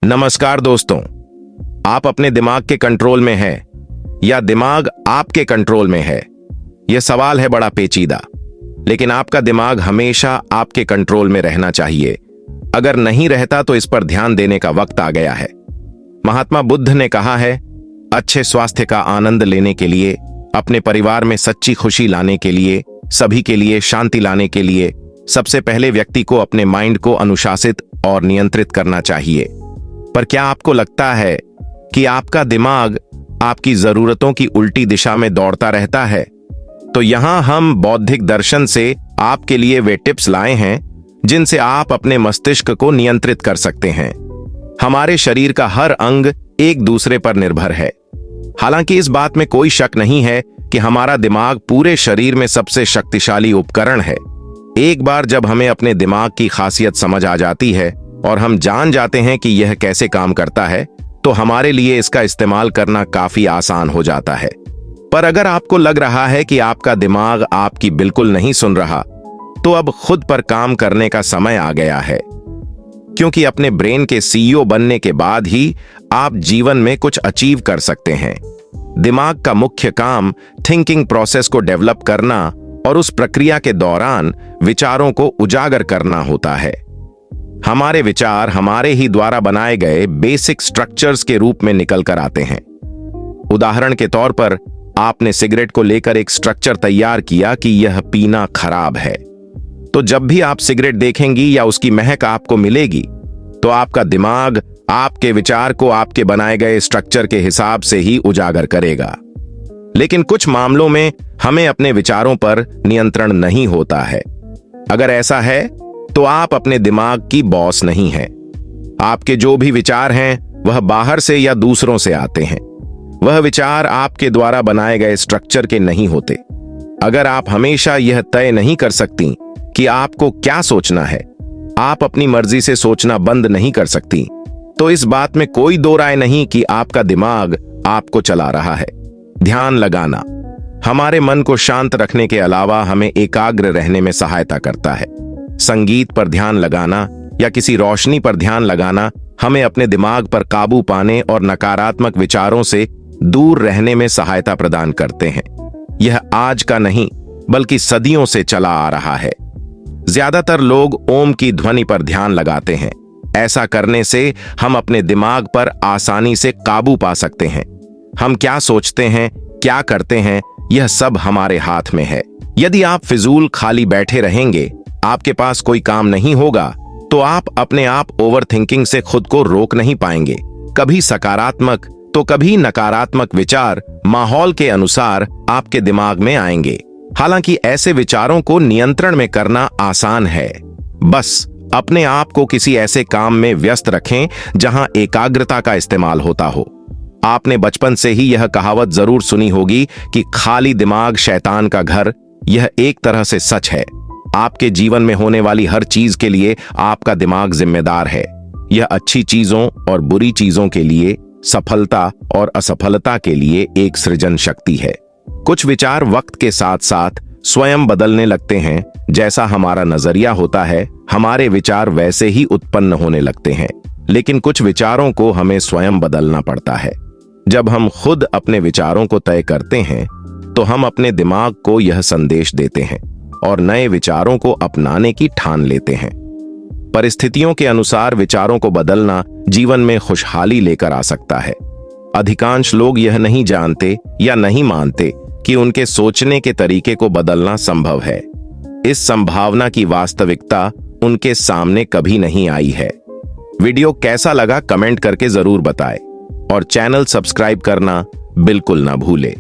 नमस्कार दोस्तों, आप अपने दिमाग के कंट्रोल में हैं या दिमाग आपके कंट्रोल में है? यह सवाल है बड़ा पेचीदा, लेकिन आपका दिमाग हमेशा आपके कंट्रोल में रहना चाहिए। अगर नहीं रहता तो इस पर ध्यान देने का वक्त आ गया है। महात्मा बुद्ध ने कहा है, अच्छे स्वास्थ्य का आनंद लेने के लिए, अपने परिवार में सच्ची खुशी लाने के लिए, सभी के लिए शांति लाने के लिए सबसे पहले व्यक्ति को अपने माइंड को अनुशासित और नियंत्रित करना चाहिए। पर क्या आपको लगता है कि आपका दिमाग आपकी जरूरतों की उल्टी दिशा में दौड़ता रहता है? तो यहां हम बौद्धिक दर्शन से आपके लिए वे टिप्स लाए हैं जिनसे आप अपने मस्तिष्क को नियंत्रित कर सकते हैं। हमारे शरीर का हर अंग एक दूसरे पर निर्भर है। हालांकि इस बात में कोई शक नहीं है कि हमारा दिमाग पूरे शरीर में सबसे शक्तिशाली उपकरण है। एक बार जब हमें अपने दिमाग की खासियत समझ आ जाती है और हम जान जाते हैं कि यह कैसे काम करता है, तो हमारे लिए इसका इस्तेमाल करना काफी आसान हो जाता है। पर अगर आपको लग रहा है कि आपका दिमाग आपकी बिल्कुल नहीं सुन रहा, तो अब खुद पर काम करने का समय आ गया है। क्योंकि अपने ब्रेन के सीईओ बनने के बाद ही आप जीवन में कुछ अचीव कर सकते हैं। दिमाग का मुख्य काम थिंकिंग प्रोसेस को डेवलप करना और उस प्रक्रिया के दौरान विचारों को उजागर करना होता है। हमारे विचार हमारे ही द्वारा बनाए गए बेसिक स्ट्रक्चर्स के रूप में निकल कर आते हैं। उदाहरण के तौर पर, आपने सिगरेट को लेकर एक स्ट्रक्चर तैयार किया कि यह पीना खराब है। तो जब भी आप सिगरेट देखेंगी या उसकी महक आपको मिलेगी, तो आपका दिमाग आपके विचार को आपके बनाए गए स्ट्रक्चर के हिसाब से ही उजागर करेगा। लेकिन कुछ मामलों में हमें अपने विचारों पर नियंत्रण नहीं होता है। अगर ऐसा है तो आप अपने दिमाग की बॉस नहीं हैं। आपके जो भी विचार हैं वह बाहर से या दूसरों से आते हैं। वह विचार आपके द्वारा बनाए गए स्ट्रक्चर के नहीं होते। अगर आप हमेशा यह तय नहीं कर सकती कि आपको क्या सोचना है, आप अपनी मर्जी से सोचना बंद नहीं कर सकती, तो इस बात में कोई दो राय नहीं कि आपका दिमाग आपको चला रहा है। ध्यान लगाना हमारे मन को शांत रखने के अलावा हमें एकाग्र रहने में सहायता करता है। संगीत पर ध्यान लगाना या किसी रोशनी पर ध्यान लगाना हमें अपने दिमाग पर काबू पाने और नकारात्मक विचारों से दूर रहने में सहायता प्रदान करते हैं। यह आज का नहीं बल्कि सदियों से चला आ रहा है। ज्यादातर लोग ओम की ध्वनि पर ध्यान लगाते हैं। ऐसा करने से हम अपने दिमाग पर आसानी से काबू पा सकते हैं। हम क्या सोचते हैं, क्या करते हैं, यह सब हमारे हाथ में है। यदि आप फिजूल खाली बैठे रहेंगे, आपके पास कोई काम नहीं होगा, तो आप अपने आप ओवर थिंकिंग से खुद को रोक नहीं पाएंगे। कभी सकारात्मक तो कभी नकारात्मक विचार माहौल के अनुसार आपके दिमाग में आएंगे। हालांकि ऐसे विचारों को नियंत्रण में करना आसान है। बस अपने आप को किसी ऐसे काम में व्यस्त रखें जहां एकाग्रता का इस्तेमाल होता हो। आपने बचपन से ही यह कहावत जरूर सुनी होगी कि खाली दिमाग शैतान का घर। यह एक तरह से सच है। आपके जीवन में होने वाली हर चीज के लिए आपका दिमाग जिम्मेदार है। यह अच्छी चीजों और बुरी चीजों के लिए, सफलता और असफलता के लिए एक सृजन शक्ति है। कुछ विचार वक्त के साथ साथ स्वयं बदलने लगते हैं। जैसा हमारा नजरिया होता है, हमारे विचार वैसे ही उत्पन्न होने लगते हैं। लेकिन कुछ विचारों को हमें स्वयं बदलना पड़ता है। जब हम खुद अपने विचारों को तय करते हैं, तो हम अपने दिमाग को यह संदेश देते हैं और नए विचारों को अपनाने की ठान लेते हैं। परिस्थितियों के अनुसार विचारों को बदलना जीवन में खुशहाली लेकर आ सकता है। अधिकांश लोग यह नहीं जानते या नहीं मानते कि उनके सोचने के तरीके को बदलना संभव है। इस संभावना की वास्तविकता उनके सामने कभी नहीं आई है। वीडियो कैसा लगा कमेंट करके जरूर बताएं और चैनल सब्सक्राइब करना बिल्कुल ना भूलें।